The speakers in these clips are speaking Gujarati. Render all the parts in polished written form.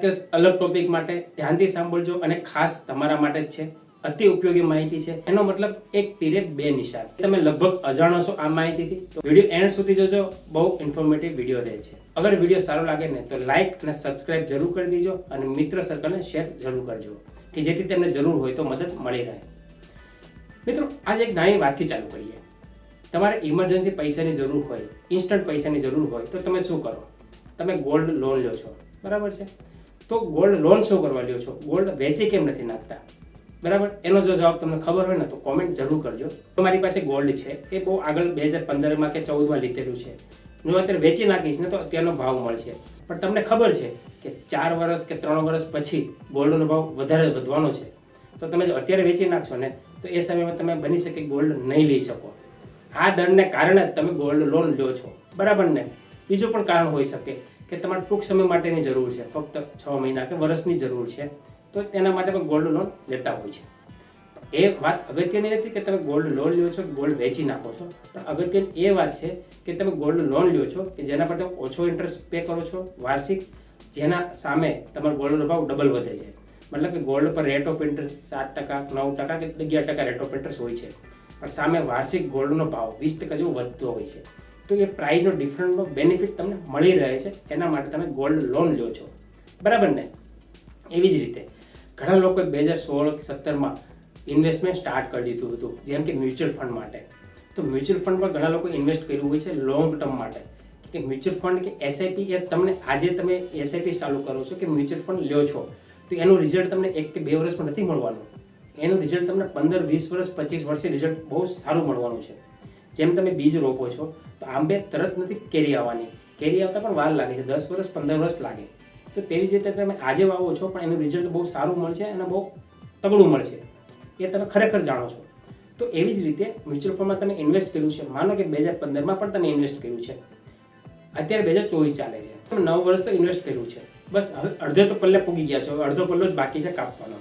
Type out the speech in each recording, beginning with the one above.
કરીશ અલગ ટોપિક માટે, ધ્યાનથી સાંભળજો અને ખાસ તમારા માટે જ છે. અતિ ઉપયોગી માહિતી છે. એનો મતલબ એક તીરે બે નિશાન. તમે લગભગ અજાણો છો આ માહિતીથી, તો વિડીયો એન્ડ સુધી જોજો. બહુ ઇન્ફોર્મેટિવ વિડીયો રહે છે. અગર વિડીયો સારો લાગે ને તો લાઈક અને સબસ્ક્રાઇબ જરૂર કરી દેજો અને મિત્ર સર્કલને શેર જરૂર કરજો કે જેથી તેમને જરૂર હોય તો મદદ મળી રહે. મિત્રો, આજે એક નાની વાતથી ચાલુ કરીએ. તમારે ઇમરજન્સી પૈસાની જરૂર હોય, ઇન્સ્ટન્ટ પૈસાની જરૂર હોય તો તમે શું કરો? તમે ગોલ્ડ લોન લ્યો છો, બરાબર છે? તો ગોલ્ડ લોન શું કરવા લ્યો છો? ગોલ્ડ વેચી કેમ નથી નાખતા? બરાબર, એનો જો જવાબ તમને ખબર હોય ને તો કોમેન્ટ જરૂર કરજો. તમારી પાસે ગોલ્ડ છે, એ બહુ આગળ 2015માં કે 14માં લીધેલું છે. જો અત્યારે વેચી નાખીશ ને તો અત્યારનો ભાવ મળશે, પણ તમને ખબર છે કે 4 વર્ષ કે 3 વર્ષ પછી ગોલ્ડનો ભાવ વધારે વધવાનો છે. તો તમે જો અત્યારે વેચી નાખશો ને તો એ સમયમાં તમે બની શકે ગોલ્ડ નહીં લઈ શકો. આ ડરને કારણે તમે ગોલ્ડ લોન લ્યો છો, બરાબર ને? બીજું પણ કારણ હોઈ શકે કે તમારે ટૂંક સમય માટેની જરૂર છે, ફક્ત 6 મહિના કે વર્ષની જરૂર છે, તો તેના માટે પણ ગોલ્ડ લોન લેતા હોય છે. એ વાત અગત્યની નથી કે તમે ગોલ્ડ લોન લ્યો છો, ગોલ્ડ વેચી નાખો છો, પણ અગત્યની એ વાત છે કે તમે ગોલ્ડ લોન લ્યો છો કે જેના પર તમે ઓછો ઇન્ટરેસ્ટ પે કરો છો વાર્ષિક, જેના સામે તમારો ગોલ્ડનો ભાવ ડબલ વધે છે. મતલબ કે ગોલ્ડ પર રેટ ઓફ ઇન્ટરેસ્ટ 7%, 9% કે 11% રેટ ઓફ ઇન્ટરેસ્ટ હોય છે, પણ સામે વાર્ષિક ગોલ્ડનો ભાવ 20% જેવો વધતો હોય છે. તો એ પ્રાઇસનો ડિફરન્સનો બેનિફિટ તમને મળી રહે છે. એના માટે તમે ગોલ્ડ લોન લ્યો છો, બરાબર ને? એવી જ રીતે ઘણા લોકોએ 2016-17માં ઇન્વેસ્ટમેન્ટ સ્ટાર્ટ કરી દીધું હતું, જેમ કે મ્યુચ્યુઅલ ફંડ માટે. તો મ્યુચ્યુઅલ ફંડ પર ઘણા લોકો ઇન્વેસ્ટ કર્યું હોય છે લોંગ ટર્મ માટે. કે મ્યુચ્યુઅલ ફંડ કે એસઆઈપી, એ તમને આજે તમે એસઆઈપી ચાલુ કરો છો કે મ્યુચ્યુઅલ ફંડ લ્યો છો તો એનું રિઝલ્ટ તમને 1 કે 2 વર્ષમાં નથી મળવાનું. એનું રિઝલ્ટ તમને 15, 20 વર્ષ, 25 વર્ષે રિઝલ્ટ બહુ સારું મળવાનું છે. જેમ તમે બીજ રોપો છો તો આંબે તરત નથી કેરી આવવાની, કેરી આવતા પણ વાર લાગે છે, 10 વર્ષ 15 વર્ષ લાગે. તો તેવી જ રીતે તમે આજે વાવો છો પણ એનું રિઝલ્ટ બહુ સારું મળશે અને બહુ તગડું મળશે, એ તમે ખરેખર જાણો છો. તો એવી જ રીતે મ્યુચ્યુઅલ ફંડમાં તમે ઇન્વેસ્ટ કર્યું છે, માનો કે 2015માં પણ તમે ઇન્વેસ્ટ કર્યું છે, અત્યારે 2024 ચાલે છે, તમે 9 વર્ષ તો ઇન્વેસ્ટ કર્યું છે, બસ હવે અડધો તો પલ્લે પૂગી ગયા છો, અડધો પલ્લો જ બાકી છે કાપવાનો.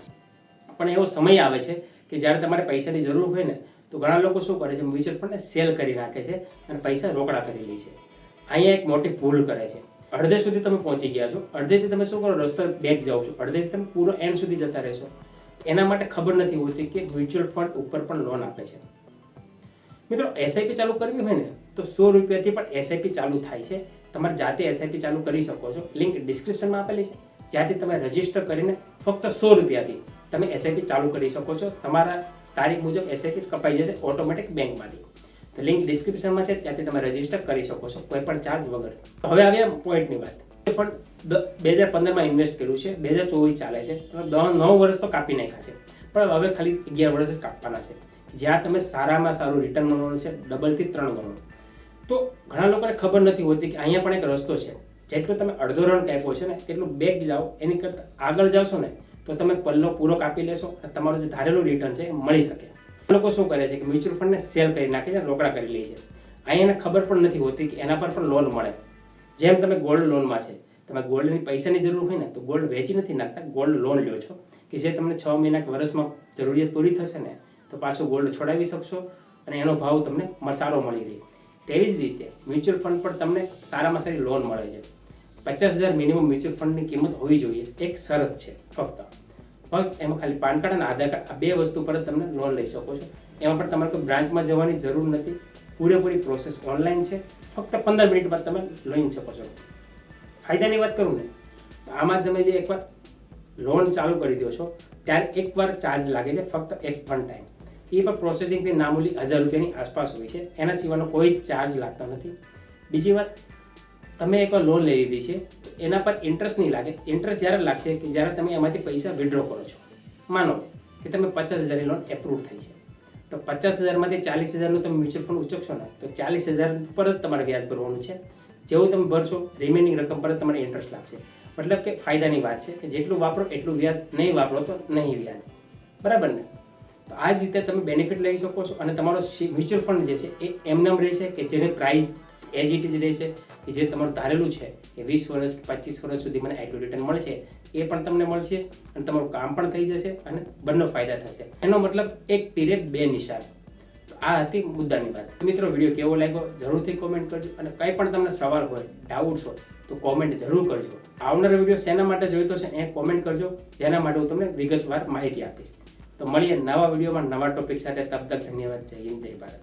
પણ એવો સમય આવે છે કે જ્યારે તમારે પૈસાની જરૂર હોય ને તો ઘણા લોકો શું કરે છે, મ્યુચ્યુઅલ ફંડને સેલ કરી નાખે છે અને પૈસા રોકડા કરી લે છે. અહીંયા એક મોટી ભૂલ કરે છે. અડધે સુધી તમે પહોંચી ગયા છો, અડધેથી તમે શું કરો, રસ્તો બેક જાઓ છો, અડધેથી તમે પૂરો એન્ડ સુધી જતા રહેશો. એના માટે ખબર નથી હોતી કે મ્યુચ્યુઅલ ફંડ ઉપર પણ લોન આપે છે. મિત્રો, એસઆઈપી ચાલુ કરવી હોય ને તો 100 રૂપિયાથી પણ એસઆઈપી ચાલુ થાય છે. તમારે જાતે એસઆઈપી ચાલુ કરી શકો છો, લિંક ડિસ્ક્રિપ્શનમાં આપેલી છે. જ્યાંથી તમે રજીસ્ટર કરીને ફક્ત 100 રૂપિયાથી તમે એસઆઈપી ચાલુ કરી શકો છો. તમારા તારીખ મુજબ એસઆઈપી કપાઈ જશે ઓટોમેટિક બેંકમાંથી. તો લિંક ડિસ્ક્રિપ્શનમાં છે, ત્યાંથી તમે રજીસ્ટર કરી શકો છો કોઈ પણ ચાર્જ વગર. હવે આવ્યા પોઈન્ટની વાત. ફંડ 2015માં ઇન્વેસ્ટ કર્યું છે, 2024 ચાલે છે, 9 વર્ષ તો કાપી નાખ્યા છે, પણ હવે ખાલી 11 વર્ષ જ કાપવાના છે, જ્યાં તમે સારામાં સારું રિટર્ન મળવાનું છે, 2 થી 3 ગણું. તો ઘણા લોકોને ખબર નથી હોતી કે અહીંયા પણ એક રસ્તો છે. જેટલું તમે અડધો રન કાપ્યો છે ને તેટલું બેક જાઓ, એની કરતાં આગળ જાશો ને તો તમે પલ્લો પૂરો કાપી લેશો અને તમારું જે ધારેલું રિટર્ન છે એ મળી શકે. લોકો શું કરે છે કે મ્યુચ્યુઅલ ફંડને સેલ કરી નાખે છે, રોકડા કરી લે છે. અહીંયા ખબર પણ નથી હોતી કે એના પર પણ લોન મળે. જેમ તમે ગોલ્ડ લોનમાં છે, તમે ગોલ્ડની પૈસાની જરૂર હોય ને તો ગોલ્ડ વેચી નથી નાખતા, ગોલ્ડ લોન લ્યો છો કે જે તમને 6 મહિના કે વર્ષમાં જરૂરિયાત પૂરી થશે ને તો પાછું ગોલ્ડ છોડાવી શકશો અને એનો ભાવ તમને સારો મળી રહે. તેવી જ રીતે મ્યુચ્યુઅલ ફંડ પર તમને સારામાં સારી લોન મળે છે. 50,000 મિનિમમ મ્યુચ્યુઅલ ફંડની કિંમત હોવી જોઈએ, એક શરત છે ફક્ત. એમાં ખાલી પાન કાર્ડ અને આધાર કાર્ડ, આ 2 વસ્તુ પર જ તમને લોન લઈ શકો છો. એમાં પણ તમારે કોઈ બ્રાન્ચમાં જવાની જરૂર નથી, પૂરેપૂરી પ્રોસેસ ઓનલાઈન છે, ફક્ત 15 મિનિટમાં તમે લઈ શકો છો. ફાયદાની વાત કરું ને તો આમાં તમે જે એકવાર લોન ચાલુ કરી દો છો ત્યારે એકવાર ચાર્જ લાગે છે, ફક્ત એક વન ટાઈમ. એ પણ પ્રોસેસિંગ ફી મામૂલી 1000 રૂપિયાની આસપાસ હોય છે, એના સિવાયનો કોઈ ચાર્જ લાગતો નથી. બીજી વાત, તમે એકવાર લોન લઈ લીધી છે તો એના પર ઇન્ટરેસ્ટ નહીં લાગે. ઇન્ટરેસ્ટ જ્યારે લાગશે કે જ્યારે તમે એમાંથી પૈસા વિડ્રો કરો છો. માનો કે તમે 50,000ની લોન એપ્રુવ થઈ છે, તો 50,000માંથી 40,000નું તમે મ્યુચ્યુઅલ ફંડ ઉચકશો ને તો 40,000 પર જ તમારે વ્યાજ ભરવાનું છે. જેવું તમે ભરશો રિમેનિંગ રકમ પર જ તમારે ઇન્ટરેસ્ટ લાગશે. મતલબ કે ફાયદાની વાત છે કે જેટલું વાપરો એટલું વ્યાજ, નહીં વાપરો તો નહીં વ્યાજ, બરાબર ને? તો આ જ રીતે તમે બેનિફિટ લઈ શકો છો અને તમારો મ્યુચ્યુઅલ ફંડ જે છે એ એમનેમ રહેશે કે જેની પ્રાઇસ એઝ ઇટ ઇઝ રહેશે, કે જે તમારું ધારેલું છે કે 20 વર્ષ 25 વર્ષ સુધી મને આટલું રિટર્ન મળશે, એ પણ તમને મળશે અને તમારું કામ પણ થઈ જશે અને બંને ફાયદા થશે. એનો મતલબ એક તીરે બે નિશાન. આ હતી મુદ્દાની વાત. મિત્રો વિડીયો કેવો લાગ્યો જરૂરથી કોમેન્ટ કરજો, અને કંઈ પણ તમને સવાલ હોય, ડાઉટ્સ હોય તો કોમેન્ટ જરૂર કરજો. આવનારો વિડીયો શેના માટે જોઈતો છે એ કોમેન્ટ કરજો, જેના માટે હું તમને વિગતવાર માહિતી આપીશ. તો મળીએ નવા વિડીયોમાં નવા ટોપિક સાથે. તબ તક ધન્યવાદ. જય હિન્દ, જય ભારત.